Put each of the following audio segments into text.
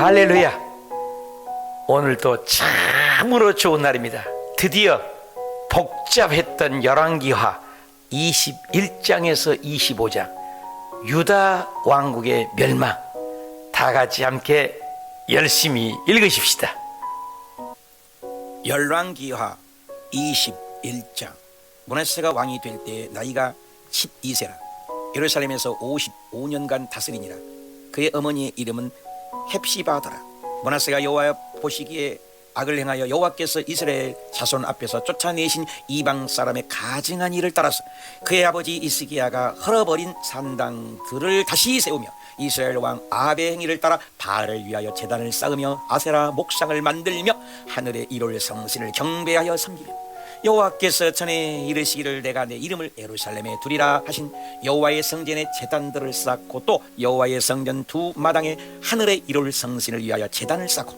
할렐루야. 오늘도 참으로 좋은 날입니다. 드디어 복잡했던 열왕기하 21장에서 25장 유다 왕국의 멸망, 다 같이 함께 열심히 읽으십시다. 열왕기하 21장. 므낫세가 왕이 될 때 나이가 12세라 예루살렘에서 55년간 다스리니라. 그의 어머니의 이름은 헵시바더라. 므낫세가 여호와 보시기에 악을 행하여 여호와께서 이스라엘 자손 앞에서 쫓아내신 이방 사람의 가증한 일을 따라서 그의 아버지 이스기야가 헐어버린 산당들을 다시 세우며 이스라엘 왕 아합의 행위를 따라 바알을 위하여 제단을 쌓으며 아세라 목상을 만들며 하늘의 이롤 성신을 경배하여 섬기며 여호와께서 전에 이르시기를 내가 내 이름을 예루살렘에 두리라 하신 여호와의 성전에 제단들을 쌓고 또 여호와의 성전 두 마당에 하늘의 이롤 성신을 위하여 제단을 쌓고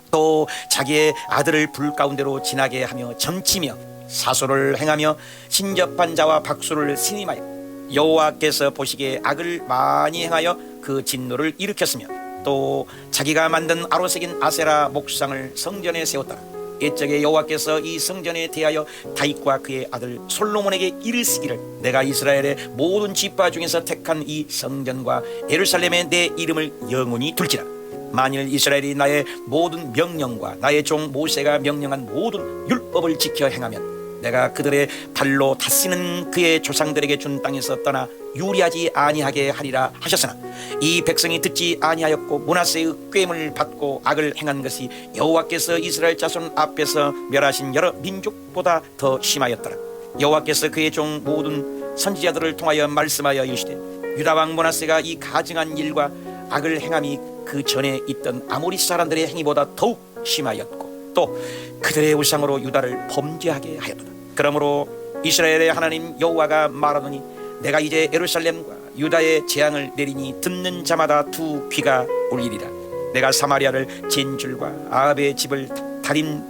또 자기의 아들을 불 가운데로 지나게 하며 점치며 사소를 행하며 신접한 자와 박수를 신임하여 여호와께서 보시기에 악을 많이 행하여 그 진노를 일으켰으며 또 자기가 만든 아로새긴 아세라 목상을 성전에 세웠더라. 옛적에 여호와께서 이 성전에 대하여 다윗과 그의 아들 솔로몬에게 이르시기를 내가 이스라엘의 모든 지파 중에서 택한 이 성전과 예루살렘에 내 이름을 영원히 둘지라. 만일 이스라엘이 나의 모든 명령과 나의 종 모세가 명령한 모든 율법을 지켜 행하면 내가 그들의 발로 다스리는 그의 조상들에게 준 땅에서 떠나 유리하지 아니하게 하리라 하셨으나 이 백성이 듣지 아니하였고 므낫세의 꾀임을 받고 악을 행한 것이 여호와께서 이스라엘 자손 앞에서 멸하신 여러 민족보다 더 심하였더라. 여호와께서 그의 종 모든 선지자들을 통하여 말씀하여 이르시되 유다 왕 므낫세가 이 가증한 일과 악을 행함이 그 전에 있던 아모리 사람들의 행위보다 더욱 심하였고 또 그들의 우상으로 유다를 범죄하게 하였도다. 그러므로 이스라엘의 하나님 여호와가 말하노니 내가 이제 예루살렘과 유다의 재앙을 내리니 듣는 자마다 두 귀가 울리리라. 내가 사마리아를 진 줄과 아합의 집을 달인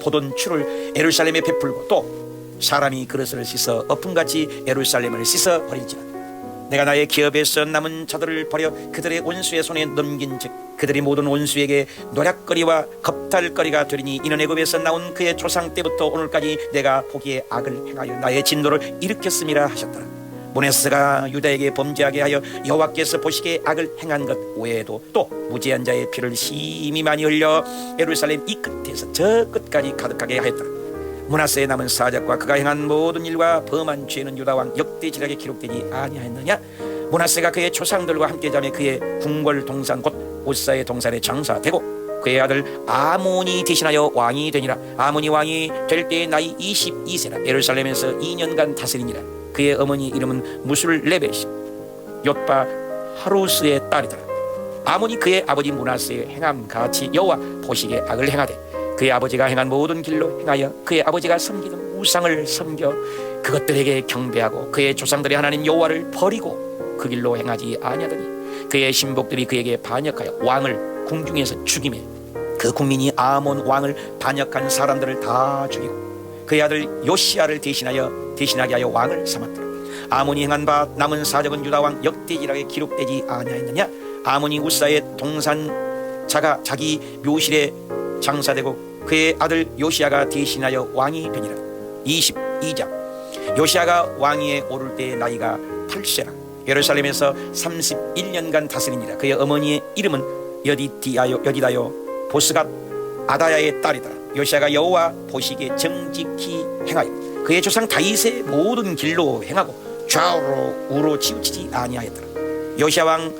포돈 추를 예루살렘에 베풀고 또 사람이 그릇을 씻어 엎음같이 예루살렘을 씻어 버릴지라. 내가 나의 기업에서 남은 자들을 버려 그들의 원수의 손에 넘긴즉 그들이 모든 원수에게 노략거리와 겁탈거리가 되리니 이는 애굽에서 나온 그의 조상 때부터 오늘까지 내가 보기에 악을 행하여 나의 진노를 일으켰음이라 하셨더라. 므낫세가 유다에게 범죄하게 하여 여호와께서 보시기에 악을 행한 것 외에도 또 무죄한 자의 피를 심히 많이 흘려 예루살렘 이 끝에서 저 끝까지 가득하게 하였더라. 므낫세의 남은 사적과 그가 행한 모든 일과 범한 죄는 유다 왕 역대지략에 기록되지 아니하였느냐. 므낫세가 그의 조상들과 함께 자매 그의 궁궐 동산 곧 오사의 동산에 장사되고 그의 아들 아몬이 대신하여 왕이 되니라. 아몬이 왕이 될 때의 나이 22세라 예루살렘에서 2년간 다스리니라. 그의 어머니 이름은 무술레벳이 옅바 하루스의 딸이더라. 아몬이 그의 아버지 므낫세의 행함 같이 여호와 보시기에 악을 행하되 그의 아버지가 행한 모든 길로 행하여 그의 아버지가 섬기는 우상을 섬겨 그것들에게 경배하고 그의 조상들의 하나님 여호와를 버리고 그 길로 행하지 아니하더니 그의 신복들이 그에게 반역하여 왕을 궁중에서 죽이매 그 국민이 아몬 왕을 반역한 사람들을 다 죽이고 그의 아들 요시야를 대신하게 하여 왕을 삼았더라. 아몬이 행한 바 남은 사적은 유다 왕 역대지략에 기록되지 아니하였느냐. 아몬이 우사의 동산자가 자기 묘실에 장사되고 그의 아들 요시야가 대신하여 왕이 되니라. 22장. 요시야가 왕위에 오를 때의 나이가 8세라 예루살렘에서 31년간 다스리니라. 그의 어머니의 이름은 여디다요 보스갓 아다야의 딸이더라. 요시야가 여호와 보시기에 정직히 행하여 그의 조상 다윗의 모든 길로 행하고 좌우로 우로 치우치지 아니하였더라. 요시야 왕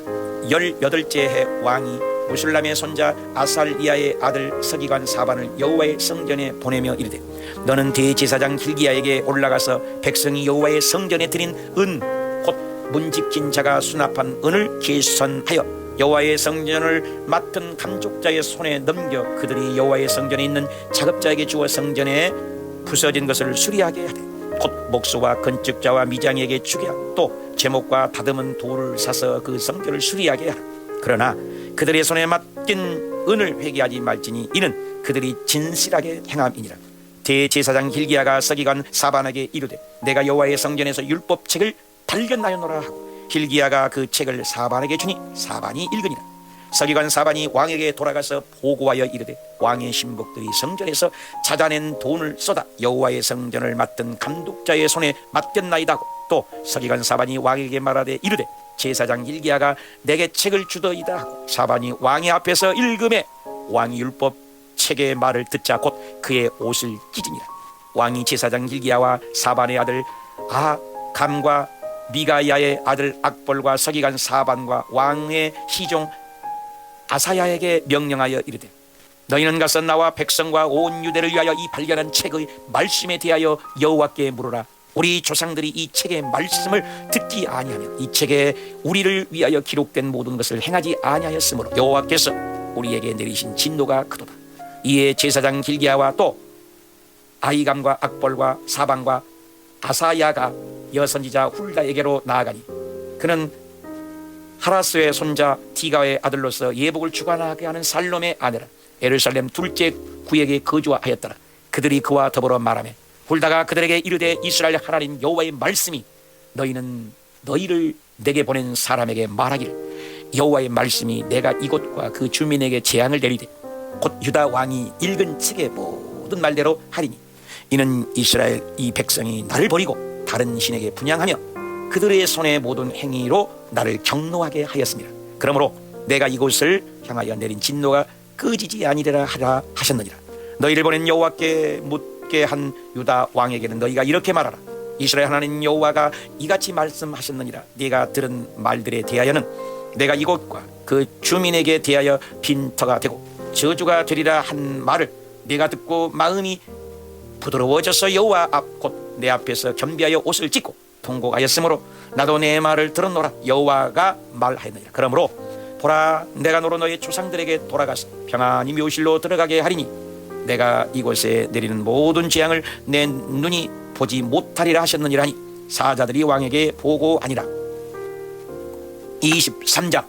18째 해 왕이 무술람의 손자 아살리야의 아들 서기관 사반을 여호와의 성전에 보내며 이르되 너는 대제사장 hil기야에게 올라가서 백성이 여호와의 성전에 드린 은 곧 문지킨 자가 수납한 은을 계산하여 여호와의 성전을 맡은 감족자의 손에 넘겨 그들이 여호와의 성전에 있는 작업자에게 주어 성전에 부서진 것을 수리하게 하되 곧 목수와 건축자와 미장에게 주게 하고 또 제목과 다듬은 돌을 사서 그 성전을 수리하게 하라. 그러나 그들의 손에 맡긴 은을 회개하지 말지니 이는 그들이 진실하게 행함이니라. 대제사장 hil기야가 서기관 사반에게 이르되 내가 여호와의 성전에서 율법책을 발견하였노라 하고 hil기야가 그 책을 사반에게 주니 사반이 읽으니라. 서기관 사반이 왕에게 돌아가서 보고하여 이르되 왕의 신복들이 성전에서 찾아낸 돈을 쏟아 여호와의 성전을 맡은 감독자의 손에 맡겼나이다 하고, 또 서기관 사반이 왕에게 말하되 이르되 제사장 hil기야가 내게 책을 주더이다 하고, 사반이 왕의 앞에서 읽음에 왕이 율법 책의 말을 듣자 곧 그의 옷을 찢으니라. 왕이 제사장 hil기야와 사반의 아들 아감과 미가야의 아들 악볼과 서기관 사반과 왕의 시종 아사야에게 명령하여 이르되 너희는 가서 나와 백성과 온 유대를 위하여 이 발견한 책의 말씀에 대하여 여호와께 물으라. 우리 조상들이 이 책의 말씀을 듣지 아니하며 이 책에 우리를 위하여 기록된 모든 것을 행하지 아니하였으므로 여호와께서 우리에게 내리신 진노가 크도다. 이에 제사장 hil기야와 또 아히감과 악볼과 사반과 아사야가 여선지자 훌다에게로 나아가니 그는 하라스의 손자 디가의 아들로서 예복을 주관하게 하는 살롬의 아내라. 예루살렘 둘째 구역에 거주하였더라. 그들이 그와 더불어 말하며 훌다가 그들에게 이르되 이스라엘 하나님 여호와의 말씀이 너희는 너희를 내게 보낸 사람에게 말하기를 여호와의 말씀이 내가 이곳과 그 주민에게 재앙을 내리되 곧 유다 왕이 읽은 책의 모든 말대로 하리니 이는 이스라엘 이 백성이 나를 버리고 다른 신에게 분향하며 그들의 손의 모든 행위로 나를 경노하게 하였습니다. 그러므로 내가 이곳을 향하여 내린 진노가 끄지지 아니리라 하라 하셨느니라. 너희를 보낸 여호와께 묻게 한 유다 왕에게는 너희가 이렇게 말하라. 이스라엘 하나님 여호와가 이같이 말씀하셨느니라. 네가 들은 말들에 대하여는 내가 이곳과 그 주민에게 대하여 빈터가 되고 저주가 되리라 한 말을 네가 듣고 마음이 부드러워져서 여호와 앞 곧 내 앞에서 겸비하여 옷을 찢고 통곡하였으므로 나도 내 말을 들었노라. 여호와가 말하였느니라. 그러므로 보라 내가 너로 너의 조상들에게 돌아가서 평안히 묘실로 들어가게 하리니 내가 이곳에 내리는 모든 재앙을 내 눈이 보지 못하리라 하셨느니라 하니 사자들이 왕에게 보고하니라. 23장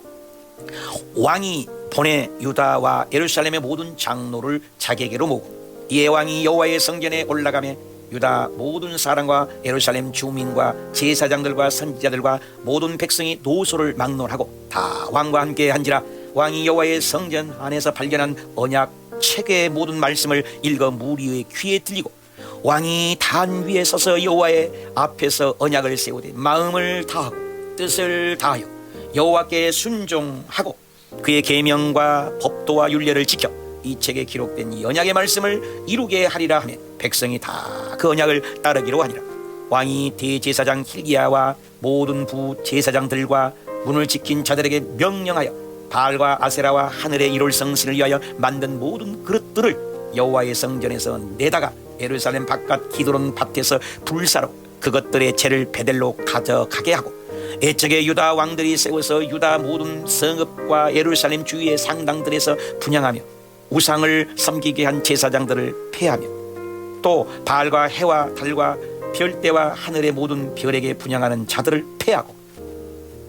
왕이 보내 유다와 예루살렘의 모든 장로를 자기에게로 모으고 이에 왕이 여호와의 성전에 올라가며 유다 모든 사람과 예루살렘 주민과 제사장들과 선지자들과 모든 백성이 노소를 막론하고 다 왕과 함께 한지라. 왕이 여호와의 성전 안에서 발견한 언약 책의 모든 말씀을 읽어 무리의 귀에 들리고 왕이 단 위에 서서 여호와의 앞에서 언약을 세우되 마음을 다하고 뜻을 다하여 여호와께 순종하고 그의 계명과 법도와 율례를 지켜 이 책에 기록된 이 언약의 말씀을 이루게 하리라 하며 백성이 다 그 언약을 따르기로 하니라. 왕이 대제사장 hil기야와 모든 부제사장들과 문을 지킨 자들에게 명령하여 바알과 아세라와 하늘의 이룰 성신을 위하여 만든 모든 그릇들을 여호와의 성전에서 내다가 예루살렘 바깥 기드론 밭에서 불사로 그것들의 재를 베델로 가져가게 하고 애적에 유다 왕들이 세워서 유다 모든 성읍과 예루살렘 주위의 상당들에서 분향하며 우상을 섬기게 한 제사장들을 폐하며 또 바알과 해와 달과 별대와 하늘의 모든 별에게 분향하는 자들을 폐하고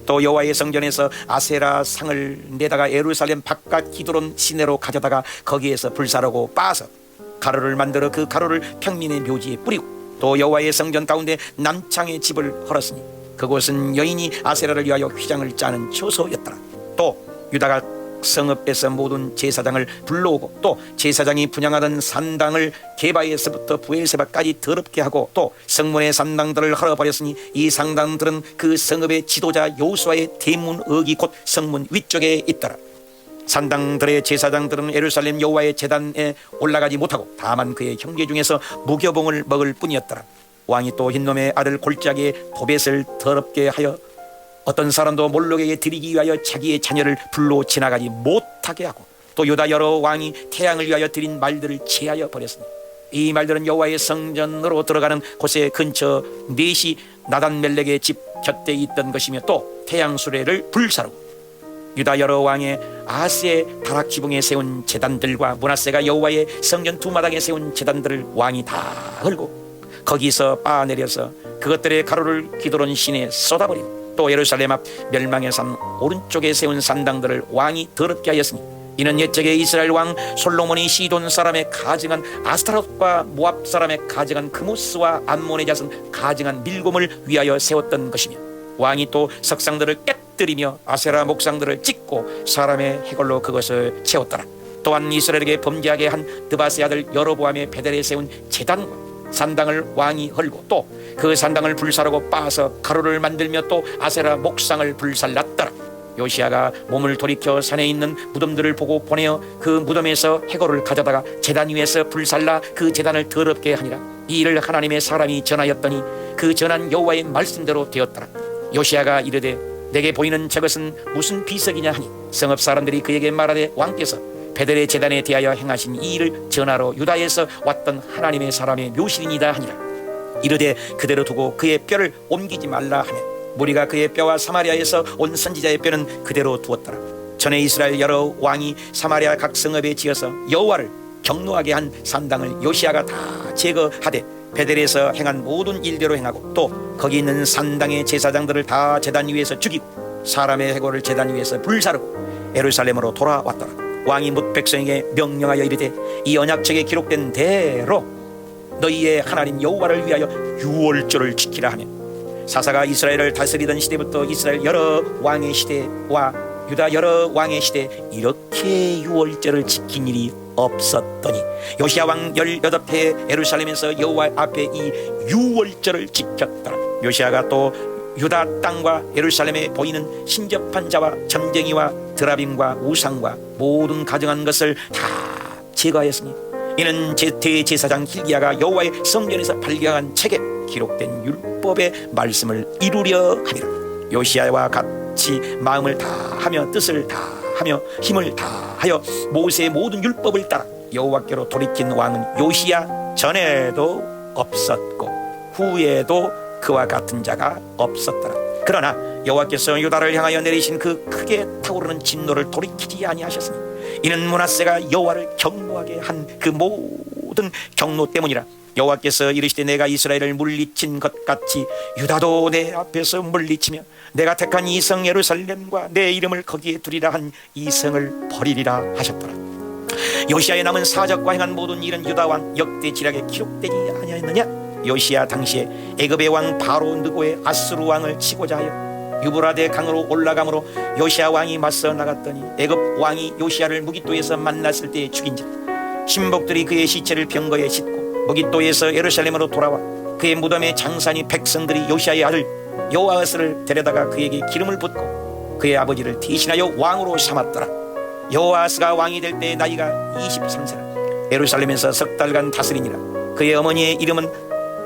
또 여호와의 성전에서 아세라 상을 내다가 예루살렘 바깥 기드론 시내로 가져다가 거기에서 불사르고 빻아서 가루를 만들어 그 가루를 평민의 묘지에 뿌리고 또 여호와의 성전 가운데 남창의 집을 헐었으니 그곳은 여인이 아세라를 위하여 휘장을 짜는 처소였더라. 또 유다가 성읍에서 모든 제사장을 불러오고 또 제사장이 분향하던 산당을 게바에서부터 부엘세바까지 더럽게 하고 또 성문의 산당들을 헐어버렸으니 이 산당들은 그 성읍의 지도자 여호수아의 대문 어기 곧 성문 위쪽에 있더라. 산당들의 제사장들은 예루살렘 여호와의 제단에 올라가지 못하고 다만 그의 형제 중에서 무교봉을 먹을 뿐이었더라. 왕이 또 흰놈의 아들 골짜기에 도벳을 더럽게 하여 어떤 사람도 몰록에게 드리기 위하여 자기의 자녀를 불로 지나가지 못하게 하고 또 유다 여러 왕이 태양을 위하여 드린 말들을 제하여 버렸으니 이 말들은 여호와의 성전으로 들어가는 곳의 근처 넷이 나단멜렉의 집 곁에 있던 것이며 또 태양 수레를 불사르고 유다 여러 왕의 아하스의 다락 지붕에 세운 제단들과 므낫세가 여호와의 성전 두 마당에 세운 제단들을 왕이 다 헐고 거기서 빻아내려서 그것들의 가루를 기드론 시내에 쏟아버리고 또 예루살렘 앞 멸망의 산 오른쪽에 세운 산당들을 왕이 더럽게 하였으니 이는 옛적에 이스라엘 왕 솔로몬이 시돈 사람의 가증한 아스타롯과 모압 사람의 가증한 크모스와 암몬의 자손 가증한 밀곰을 위하여 세웠던 것이며 왕이 또 석상들을 엎드리며 아세라 목상들을 찍고 사람의 해골로 그것을 채웠더라. 또한 이스라엘에게 범죄하게 한 드바스의 아들 여로보암의 베델에 세운 제단과 산당을 왕이 헐고 또 그 산당을 불사르고 빻아서 가루를 만들며 또 아세라 목상을 불살랐더라. 요시야가 몸을 돌이켜 산에 있는 무덤들을 보고 보내어 그 무덤에서 해골을 가져다가 제단 위에서 불살라 그 제단을 더럽게 하니라. 이 일을 하나님의 사람이 전하였더니 그 전한 여호와의 말씀대로 되었더라. 요시야가 이르되 내게 보이는 저것은 무슨 비석이냐 하니 성읍 사람들이 그에게 말하되 왕께서 베델의 제단에 대하여 행하신 이 일을 전하러 유다에서 왔던 하나님의 사람의 묘실이니이다 하니라. 이르되 그대로 두고 그의 뼈를 옮기지 말라 하며 무리가 그의 뼈와 사마리아에서 온 선지자의 뼈는 그대로 두었더라. 전에 이스라엘 여러 왕이 사마리아 각 성읍에 지어서 여호와를 경노하게 한 산당을 요시야가 다 제거하되 베델에서 행한 모든 일대로 행하고 또 거기 있는 산당의 제사장들을 다 제단 위에서 죽이고 사람의 해골을 제단 위에서 불사르고 예루살렘으로 돌아왔더라. 왕이 뭇 백성에게 명령하여 이르되 이 언약책에 기록된 대로 너희의 하나님 여호와를 위하여 유월절을 지키라 하며 사사가 이스라엘을 다스리던 시대부터 이스라엘 여러 왕의 시대와 유다 여러 왕의 시대에 이렇게 유월절을 지킨 일이 없었더니 요시야 왕 18해에 예루살렘에서 여호와 앞에 이 유월절을 지켰더라. 요시야가 또 유다 땅과 예루살렘에 보이는 신접한 자와 점쟁이와 드라빔과 우상과 모든 가증한 것을 다 제거하였으니 이는 대제사장 hil기야가 여호와의 성전에서 발견한 책에 기록된 율법의 말씀을 이루려 함이라. 요시야와 같이 마음을 다하며 뜻을 다하며 힘을 다하여 모세의 모든 율법을 따라 여호와께로 돌이킨 왕은 요시야 전에도 없었고 후에도 그와 같은 자가 없었더라. 그러나 여호와께서 유다를 향하여 내리신 그 크게 타오르는 진노를 돌이키지 아니하셨으니 이는 므낫세가 여호와를 경노하게 한 그 모든 경노 때문이라. 여호와께서 이르시되 내가 이스라엘을 물리친 것 같이 유다도 내 앞에서 물리치며 내가 택한 이 성 예루살렘과 내 이름을 거기에 두리라 한 이 성을 버리리라 하셨더라. 요시야의 남은 사적과 행한 모든 일은 유다 왕 역대 지략에 기록되지 아니하였느냐? 요시야 당시에 애굽의 왕 바로 느고의 아수르 왕을 치고자 하여 유브라데 강으로 올라감으로 요시야 왕이 맞서 나갔더니 애굽 왕이 요시야를 무깃도에서 만났을 때에 죽인지라. 신복들이 그의 시체를 병거에 싣고 무깃도에서 예루살렘으로 돌아와 그의 무덤에 장사니 백성들이 요시야의 아들 여호아스를 데려다가 그에게 기름을 붓고 그의 아버지를 대신하여 왕으로 삼았더라. 여호아스가 왕이 될 때 나이가 23세라. 예루살렘에서 석 달간 다스리니라. 그의 어머니의 이름은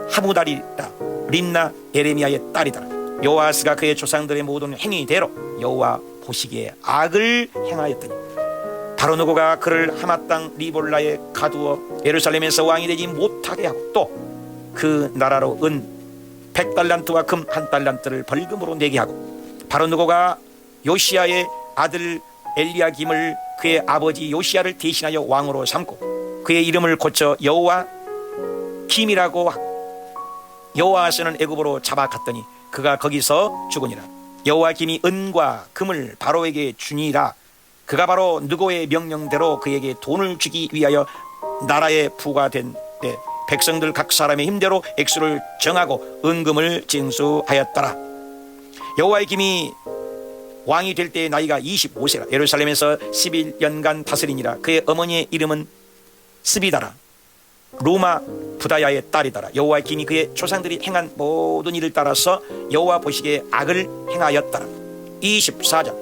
하무달이라. 림나 에레미야의 딸이더라. 여호아스가 그의 조상들의 모든 행위대로 여호와 보시기에 악을 행하였더니 바로 누구가 그를 하마 땅 리볼라에 가두어 예루살렘에서 왕이 되지 못하게 하고 또 그 나라로 은 100달란트와 금 1달란트를 벌금으로 내게 하고 바로 누구가 요시야의 아들 엘리야김을 그의 아버지 요시야를 대신하여 왕으로 삼고 그의 이름을 고쳐 여호와 김이라고 하고 여호아스는 애굽으로 잡아갔더니 그가 거기서 죽으니라. 여호와김이 은과 금을 바로에게 주니라. 그가 바로 느고의 명령대로 그에게 돈을 주기 위하여 나라에 부과된 때 백성들 각 사람의 힘대로 액수를 정하고 은금을 징수하였더라. 여호와의 김이 왕이 될 때 나이가 25세라. 예루살렘에서 11년간 다스리니라. 그의 어머니의 이름은 스비다라. 루마 부다야의 딸이더라. 여호와의 김이 그의 조상들이 행한 모든 일을 따라서 여호와 보시기에 악을 행하였더라. 24장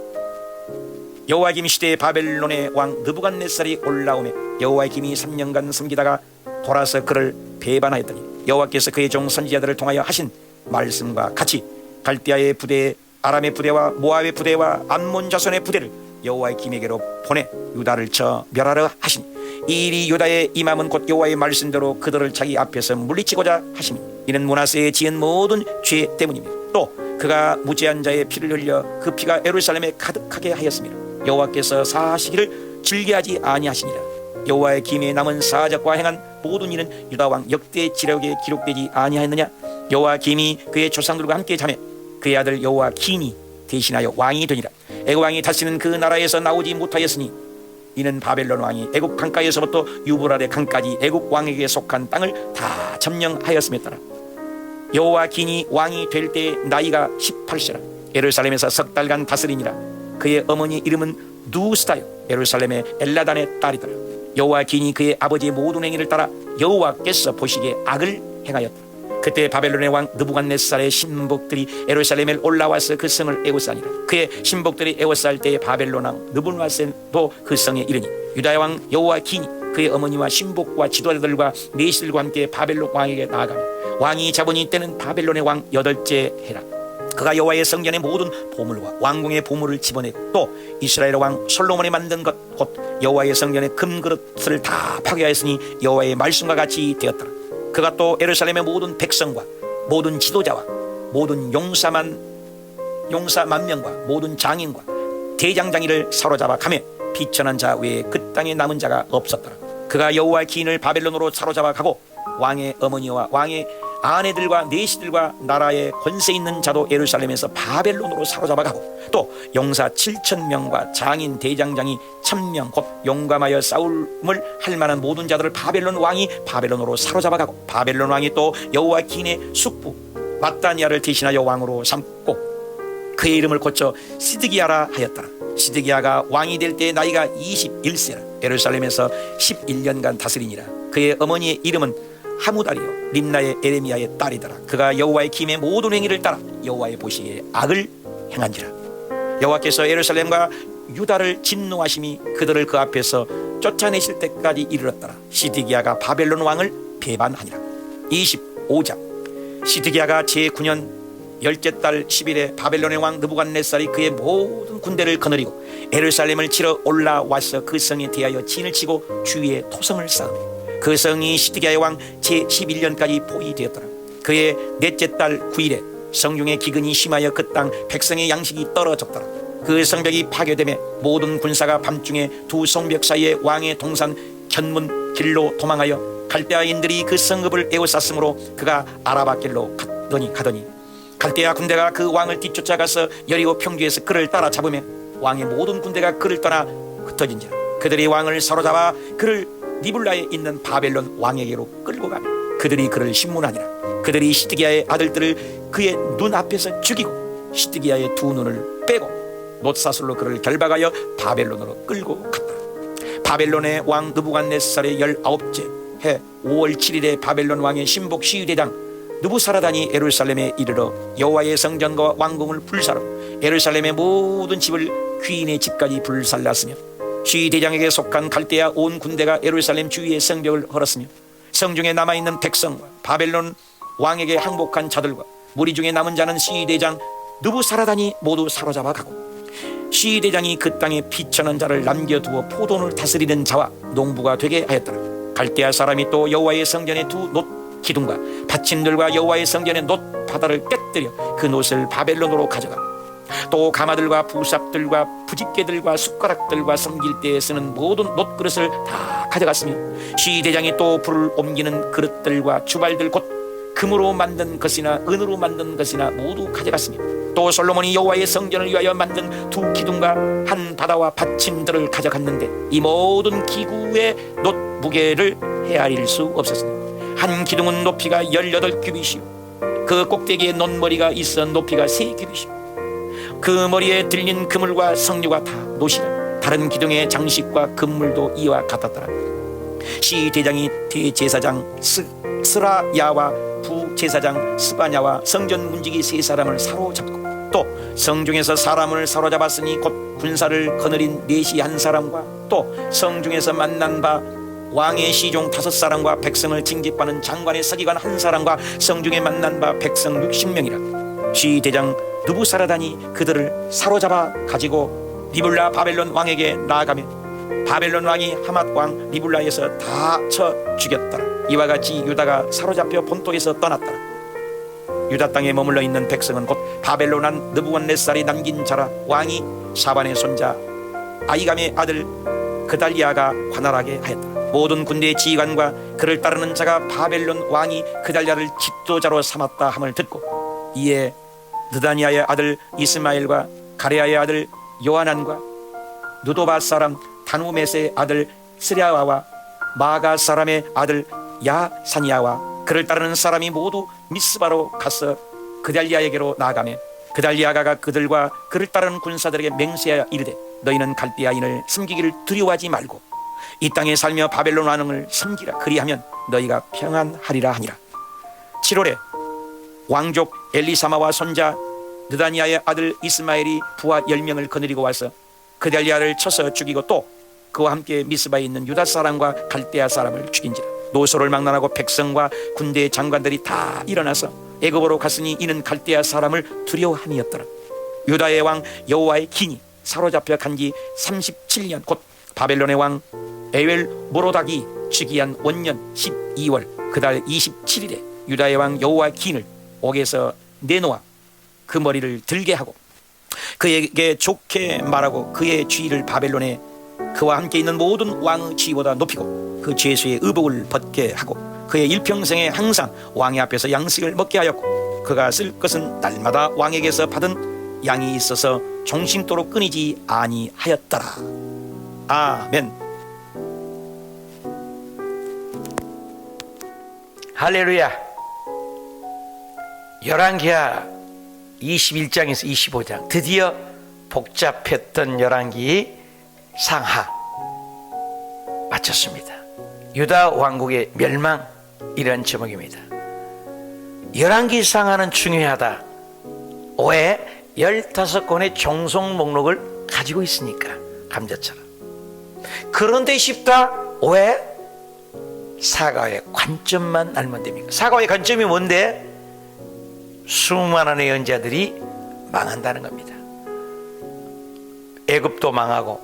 여호와의 김 시대에 바벨론의 왕 느부갓네살이 올라오매 여호와의 김이 3년간 섬기다가 돌아서 그를 배반하였더니 여호와께서 그의 종 선지자들을 통하여 하신 말씀과 같이 갈대아의 부대, 아람의 부대와 모압의 부대와 암몬 자손의 부대를 여호와의 김에게로 보내 유다를 쳐 멸하려 하시니 이 일이 유다의 임함은 곧 여호와의 말씀대로 그들을 자기 앞에서 물리치고자 하시니 이는 므낫세에 지은 모든 죄 때문이며 또 그가 무죄한 자의 피를 흘려 그 피가 예루살렘에 가득하게 하였습니다. 여호와께서 사시기를 즐겨하지 아니하시니라. 여호와의 김에 남은 사적과 행한 모든 일은 유다 왕 역대 지력에 기록되지 아니하였느냐? 여호와 김이 그의 조상들과 함께 자매 그의 아들 여호와 긴이 대신하여 왕이 되니라. 애굽 왕이 다시는 그 나라에서 나오지 못하였으니 이는 바벨론 왕이 애굽 강가에서부터 유브라데 강까지 애굽 왕에게 속한 땅을 다 점령하였음에 따라 여호와 긴이 왕이 될 때 나이가 18세라. 예루살렘에서 석 달간 다스리니라. 그의 어머니 이름은 누스다요 예루살렘의 엘라단의 딸이더라. 여호와 기인이 그의 아버지의 모든 행위를 따라 여호와께서 보시기에 악을 행하였더라. 그때 바벨론의 왕 느부갓네살의 신복들이 예루살렘에 올라와서 그 성을 에워싸니라. 그의 신복들이 에워쌀 때에 바벨론 왕 느부갓네살도 그 성에 이르니 유다의 왕 여호와 기인이 그의 어머니와 신복과 지도자들과 내시들과 함께 바벨론 왕에게 나아가며 왕이 잡으니 때는 바벨론의 왕 8째 해라. 그가 여호와의 성전의 모든 보물과 왕궁의 보물을 집어내고 또 이스라엘 왕 솔로몬이 만든 것 곧 여호와의 성전의 금그릇을 다 파괴하였으니 여호와의 말씀과 같이 되었더라. 그가 또 예루살렘의 모든 백성과 모든 지도자와 모든 용사 만명과 모든 장인과 대장장이를 사로잡아 가며 비천한 자 외에 그 땅에 남은 자가 없었더라. 그가 여호와의 기인을 바벨론으로 사로잡아 가고 왕의 어머니와 왕의 아내들과 내시들과 나라의 권세 있는 자도 예루살렘에서 바벨론으로 사로잡아 가고 또 용사 7,000명과 장인 대장장이 1,000명 곧 용감하여 싸움을 할 만한 모든 자들을 바벨론 왕이 바벨론으로 사로잡아 가고 바벨론 왕이 또 여호와 기인의 숙부 마따니아를 대신하여 왕으로 삼고 그의 이름을 고쳐 시드기야라 하였더라. 시드기야가 왕이 될 때 나이가 21세라. 예루살렘에서 11년간 다스리니라. 그의 어머니의 이름은 하무다리요 림나의 에레미야의 딸이더라. 그가 여호와의 기임의 모든 행위를 따라 여호와의 보시기에 악을 행한지라. 여호와께서 예루살렘과 유다를 진노하심이 그들을 그 앞에서 쫓아내실 때까지 이르렀더라. 시드기야가 바벨론 왕을 배반하니라. 25장. 시드기야가 제9년 10째 달 10일에 바벨론의 왕 느부갓네살이 그의 모든 군대를 거느리고 예루살렘을 치러 올라와서 그 성에 대하여 진을 치고 주위에 토성을 쌓으며 그 성이 시드기야의 왕 제11년까지 포위되었더라. 그의 넷째 달 9일에 성중의 기근이 심하여 그 땅 백성의 양식이 떨어졌더라. 그 성벽이 파괴되며 모든 군사가 밤중에 두 성벽 사이에 왕의 동산 견문 길로 도망하여 갈대아인들이 그 성읍을 에워쌌으므로 그가 아라바 길로 가더니 갈대아 군대가 그 왕을 뒤쫓아가서 여리고 평지에서 그를 따라잡으며 왕의 모든 군대가 그를 떠나 흩어진지라. 그들이 왕을 사로잡아 그를 리블라에 있는 바벨론 왕에게로 끌고 가며 그들이 그를 신문하니라. 그들이 시드기야의 아들들을 그의 눈 앞에서 죽이고 시드기야의 두 눈을 빼고 놋사슬로 그를 결박하여 바벨론으로 끌고 갔다. 바벨론의 왕 느부갓네살의 19째 해 5월 7일에 바벨론 왕의 신복 시위대장 느부사라단이 예루살렘에 이르러 여호와의 성전과 왕궁을 불사로 예루살렘의 모든 집을 귀인의 집까지 불살랐으며 시위대장에게 속한 갈대아 온 군대가 예루살렘 주위의 성벽을 헐었으며 성중에 남아있는 백성과 바벨론 왕에게 항복한 자들과 무리 중에 남은 자는 시위대장 느부사라단이 모두 사로잡아 가고 시위대장이 그 땅에 비천한 자를 남겨두어 포도원을 다스리는 자와 농부가 되게 하였더라. 갈대아 사람이 또 여호와의 성전의 두 놋 기둥과 받침들과 여호와의 성전의 놋 바다를 깨뜨려 그 놋을 바벨론으로 가져가 또 가마들과 부삽들과 부집개들과 숟가락들과 섬길 때에 쓰는 모든 놋그릇을 다 가져갔으며 시대장이 또 불을 옮기는 그릇들과 주발들 곧 금으로 만든 것이나 은으로 만든 것이나 모두 가져갔으며 또 솔로몬이 여호와의 성전을 위하여 만든 두 기둥과 한 바다와 받침들을 가져갔는데 이 모든 기구의 놋 무게를 헤아릴 수 없었으니 한 기둥은 높이가 18규빗이요 그 꼭대기에 놋머리가 있어 높이가 3규빗이요 그 머리에 들린 그물과 석류가 다 놋이라. 다른 기둥의 장식과 금물도 이와 같았더라. 시대장이 대제사장 스라야와 부제사장 스바냐와 성전 문지기 3사람을 사로잡고 또 성중에서 사람을 사로잡았으니 곧 군사를 거느린 내시 1사람과 또 성중에서 만난 바 왕의 시종 5사람과 백성을 징집하는 장관의 서기관 1사람과 성중에 만난 바 백성 60명이라. 시대장 느부사라단이 그들을 사로잡아 가지고 리블라 바벨론 왕에게 나아가며 바벨론 왕이 하맛 왕 리블라에서 다 쳐 죽였더라. 이와 같이 유다가 사로잡혀 본토에서 떠났더라. 유다 땅에 머물러 있는 백성은 곧 바벨론 왕 느부갓네살이 남긴 자라. 왕이 사반의 손자 아이감의 아들 그달리아가 관할하게 하였더라. 모든 군대의 지휘관과 그를 따르는 자가 바벨론 왕이 그달리아를 지도자로 삼았다 함을 듣고 이에 느다니아의 아들 이스마엘과 가레아의 아들 요하난과 누도바 사람 다누메스의 아들 스랴와와 마가 사람의 아들 야사니아와 그를 따르는 사람이 모두 미스바로 가서 그달리아에게로 나아가며 그달리아가가 그들과 그를 따르는 군사들에게 맹세하여 이르되 너희는 갈대아인을 섬기기를 두려워하지 말고 이 땅에 살며 바벨론 왕을 섬기라. 그리하면 너희가 평안하리라 하니라. 7월에 왕족 엘리사마와 손자 느다니아의 아들 이스마엘이 부하 10명을 거느리고 와서 그달리아를 쳐서 죽이고 또 그와 함께 미스바에 있는 유다 사람과 갈대아 사람을 죽인지라. 노소를 막론하고 백성과 군대의 장관들이 다 일어나서 애굽으로 갔으니 이는 갈대아 사람을 두려워함이었더라. 유다의 왕 여호와의 긴이 사로잡혀 간지 37년 곧 바벨론의 왕 에웰 모로닥이 즉위한 원년 12월 그달 27일에 유다의 왕 여호와의 긴을 옥에서 내놓아 그 머리를 들게 하고 그에게 좋게 말하고 그의 지위를 바벨론에 그와 함께 있는 모든 왕의 지위보다 높이고 그 죄수의 의복을 벗게 하고 그의 일평생에 항상 왕의 앞에서 양식을 먹게 하였고 그가 쓸 것은 날마다 왕에게서 받은 양이 있어서 종신토록 끊이지 아니하였더라. 아멘. 할렐루야. 열왕기하 21장에서 25장 드디어 복잡했던 열왕기 상하 마쳤습니다. 유다 왕국의 멸망, 이런 제목입니다. 열왕기 상하는 중요하다. 왜? 15권의 종속 목록을 가지고 있으니까. 감자처럼. 그런데 쉽다. 왜? 사가의 관점만 알면 됩니까? 사가의 관점이 뭔데? 수많은 예언자들이 망한다는 겁니다. 애굽도 망하고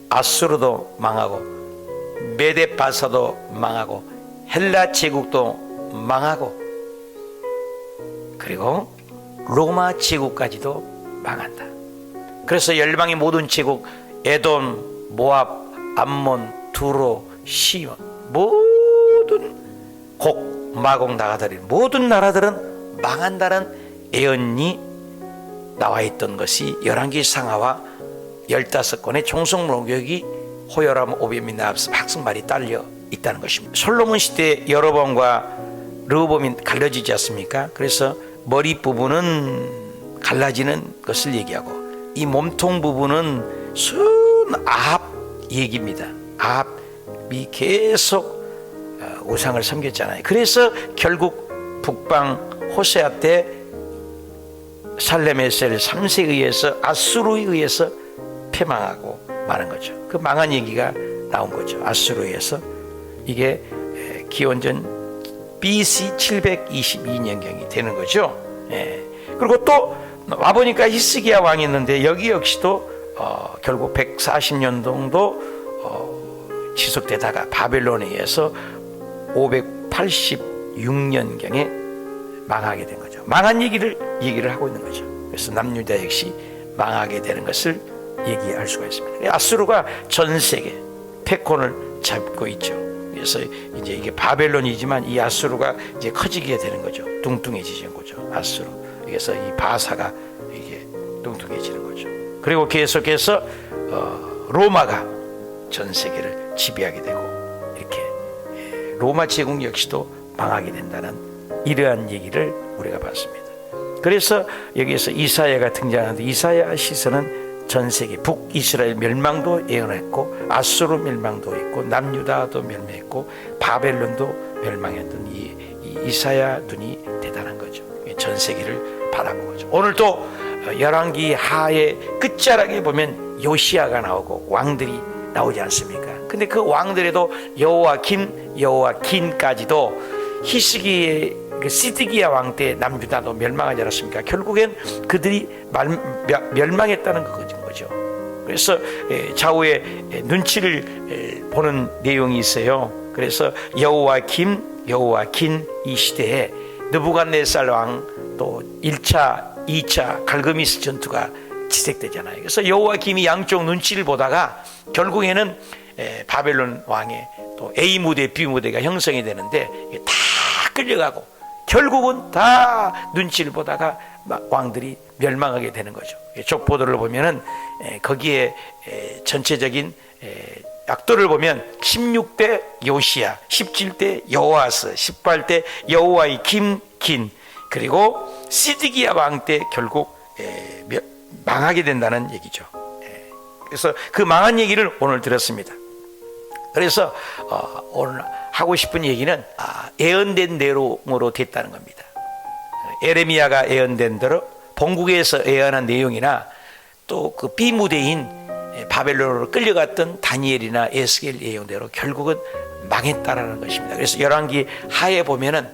아수르도 망하고 메데파사도 망하고 헬라 제국도 망하고 그리고 로마 제국까지도 망한다. 그래서 열방의 모든 제국 에돔, 모압, 암몬, 두로, 시온 모든 곡, 마곡 나라들이 모든 나라들은 망한다는 예언이 나와 있던 것이 열왕기 상하와 15권의 종속목록이 호요람 오벳민나 학승말이 딸려 있다는 것입니다. 솔로몬 시대 여로보암과 르호보암이 갈라지지 않습니까? 그래서 머리 부분은 갈라지는 것을 얘기하고 이 몸통 부분은 순 아합 얘기입니다. 아합이 계속 우상을 섬겼잖아요. 그래서 결국 북방 호세아 때 살레메셀 3세에 의해서 아수르에 의해서 패망하고 마는 거죠. 그 망한 얘기가 나온 거죠. 아수르에 의해서. 이게 기원전 BC 722년경이 되는 거죠. 그리고 또 와보니까 히스기야 왕이 있는데 여기 역시도 결국 140년 정도 지속되다가 바벨론에 의해서 586년경에 망하게 된 거죠. 망한 얘기를 하고 있는 거죠. 그래서 남유다 역시 망하게 되는 것을 얘기할 수가 있습니다. 아수르가 전 세계 패권을 잡고 있죠. 그래서 이제 이게 바벨론이지만 이 아수르가 이제 커지게 되는 거죠. 뚱뚱해지는 거죠. 아수르. 그래서 이 바사가 이게 뚱뚱해지는 거죠. 그리고 계속해서 로마가 전 세계를 지배하게 되고 이렇게 로마 제국 역시도 망하게 된다는 이러한 얘기를 우리가 봤습니다. 그래서 여기에서 이사야가 등장하는데 이사야 시서는 전 세계 북이스라엘 멸망도 예언했고 아수르 멸망도 있고 남유다도 멸망했고 바벨론도 멸망했던 이 이사야 눈이 대단한 거죠. 전 세계를 바라본 거죠. 오늘 또 열왕기 하의 끝자락에 보면 요시야가 나오고 왕들이 나오지 않습니까? 근데 그 왕들에도 여호와긴까지도 히스기의 시드기야 왕 때 남유다도 멸망하지 않았습니까? 결국엔 그들이 멸망했다는 거죠. 그래서 좌우에 눈치를 보는 내용이 있어요. 그래서 여호와긴 이 시대에 느부갓네살 왕 또 1차, 2차 갈그미스 전투가 지색되잖아요. 그래서 여호와김이 양쪽 눈치를 보다가 결국에는 바벨론 왕의 또 A 무대, B 무대가 형성이 되는데 다 끌려가고 결국은 다 눈치를 보다가 왕들이 멸망하게 되는 거죠. 족보들을 보면은 거기에 전체적인 약도를 보면 16대 요시야, 17대 여호아스, 18대 여호와의 긴, 그리고 시드기야 왕 때 결국 망하게 된다는 얘기죠. 그래서 그 망한 얘기를 오늘 들었습니다. 그래서 오늘 하고 싶은 얘기는 예언된 내용으로 됐다는 겁니다. 에레미야가 예언된 대로 본국에서 예언한 내용이나 또 그 비무대인 바벨론으로 끌려갔던 다니엘이나 에스겔 예언대로 결국은 망했다라는 것입니다. 그래서 열왕기 하에 보면은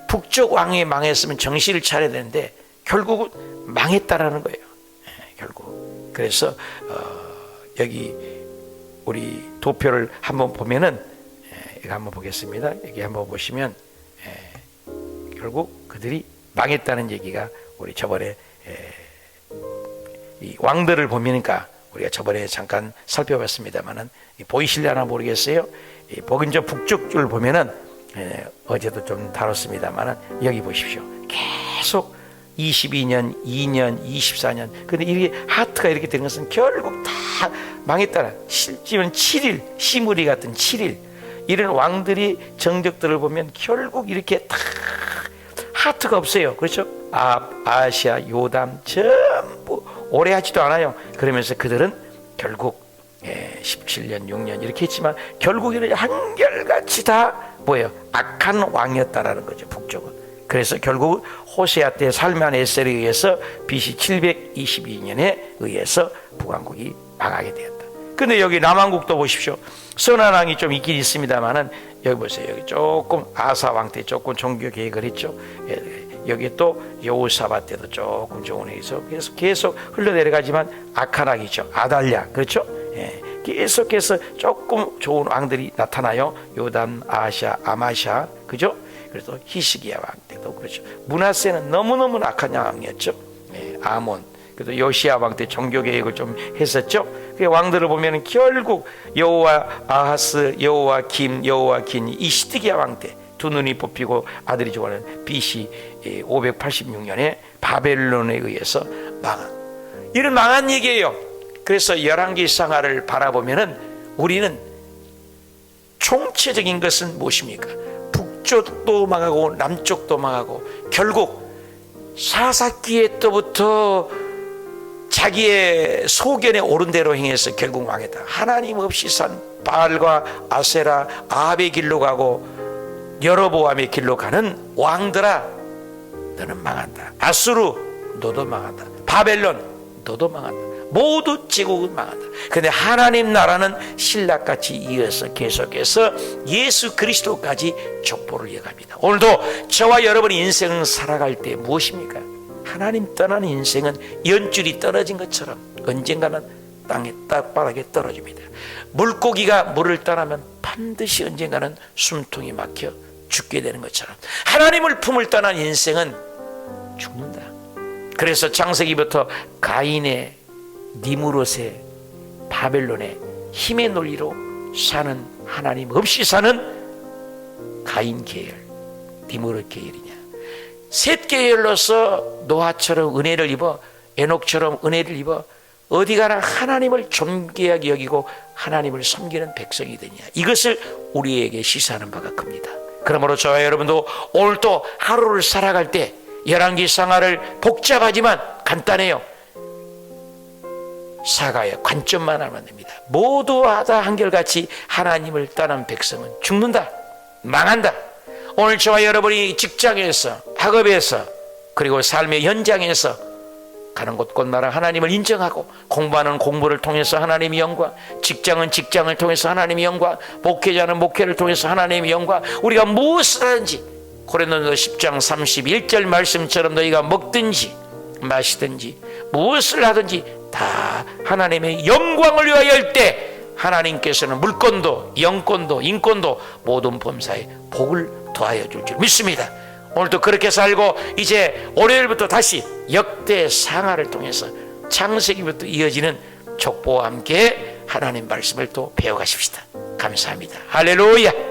북쪽 왕이 망했으면 정신을 차려야 되는데 결국은 망했다라는 거예요. 결국. 그래서 여기 우리 도표를 한번 보면은 이거 한번 보겠습니다. 여기 한번 보시면 결국 그들이 망했다는 얘기가 우리 저번에 이 왕들을 보니까 우리가 저번에 잠깐 살펴봤습니다만은 보이실려나 모르겠어요. 이 복음적 북쪽 줄 보면은 어제도 좀 다뤘습니다만은 여기 보십시오. 계속 22년, 2년, 24년. 근데 이게 하트가 이렇게 되는 것은 결국 다 망했다는. 실제는 7일, 시므리 같은 7일. 이런 왕들이 정적들을 보면 결국 이렇게 다 하트가 없어요. 그렇죠? 아시아, 요담 전부 오래 하지도 않아요. 그러면서 그들은 결국 17년, 6년 이렇게 했지만 결국에는 한결같이 다 뭐예요? 악한 왕이었다라는 거죠. 북쪽은. 그래서 결국 호세아 때 살만 에셀에 의해서 BC 722년에 의해서 북왕국이 망하게 되었다. 근데 여기 남왕국도 보십시오. 선한 왕이 좀 있긴 있습니다만은 여기 보세요. 여기 조금 아사 왕 때 조금 종교 계획을 했죠. 여기 또 여호사밧 때도 조금 좋은 해서 그래서 계속 흘러내려가지만 악한 왕이죠. 아달랴 그렇죠? 계속해서 조금 좋은 왕들이 나타나요. 요담, 아샤, 아마샤 그죠? 그래서 히스기야 왕 때도 그렇죠. 므낫세는 너무너무 악한 왕이었죠. 아몬 그래도 요시야 왕 때 종교 계획을 좀 했었죠. 그 왕들을 보면 결국 여호와 아하스, 여호와 김, 여호와 긴 이 시드기야 왕 때 두 눈이 뽑히고 아들이 좋아하는 BC 586년에 바벨론에 의해서 망한 이런 망한 얘기예요. 그래서 열왕기상하를 바라보면은 우리는 총체적인 것은 무엇입니까? 북쪽도 망하고 남쪽도 망하고 결국 사사기에 때부터 자기의 소견에 옳은 대로 행해서 결국 망했다. 하나님 없이 산 바알과 아세라 아합의 길로 가고 여로보암의 길로 가는 왕들아 너는 망한다. 아수르 너도 망한다. 바벨론 너도 망한다. 모두 제국은 망한다. 그런데 하나님 나라는 신라같이 이어서 계속해서 예수 그리스도까지 족보를 이어갑니다. 오늘도 저와 여러분의 인생을 살아갈 때 무엇입니까? 하나님 떠나는 인생은 연줄이 떨어진 것처럼 언젠가는 땅에 땅바닥에 떨어집니다. 물고기가 물을 떠나면 반드시 언젠가는 숨통이 막혀 죽게 되는 것처럼 하나님을 품을 떠난 인생은 죽는다. 그래서 창세기부터 가인의 니무롯의 바벨론의 힘의 논리로 사는 하나님 없이 사는 가인 계열, 니무롯 계열이냐, 셋 계열로서 노아처럼 은혜를 입어 에녹처럼 은혜를 입어 어디 가나 하나님을 존귀하게 여기고 하나님을 섬기는 백성이 되냐, 이것을 우리에게 시사하는 바가 큽니다. 그러므로 저와 여러분도 오늘 또 하루를 살아갈 때 열왕기상하를 복잡하지만 간단해요. 사가의 관점만 알면 됩니다. 모두와 다 한결같이 하나님을 떠난 백성은 죽는다, 망한다. 오늘 저와 여러분이 직장에서, 학업에서, 그리고 삶의 현장에서 가는 곳곳마다 하나님을 인정하고 공부하는 공부를 통해서 하나님의 영광, 직장은 직장을 통해서 하나님의 영광, 목회자는 목회를 통해서 하나님의 영광, 우리가 무엇을 하든지 고린도서 10장 31절 말씀처럼 너희가 먹든지 마시든지 무엇을 하든지 다 하나님의 영광을 위하여 할 때 하나님께서는 물권도 영권도 인권도 모든 범사에 복을 더하여 줄 줄 믿습니다. 오늘도 그렇게 살고 이제 월요일부터 다시 역대상하를 통해서 창세기부터 이어지는 족보와 함께 하나님 말씀을 또 배워가십시다. 감사합니다. 할렐루야.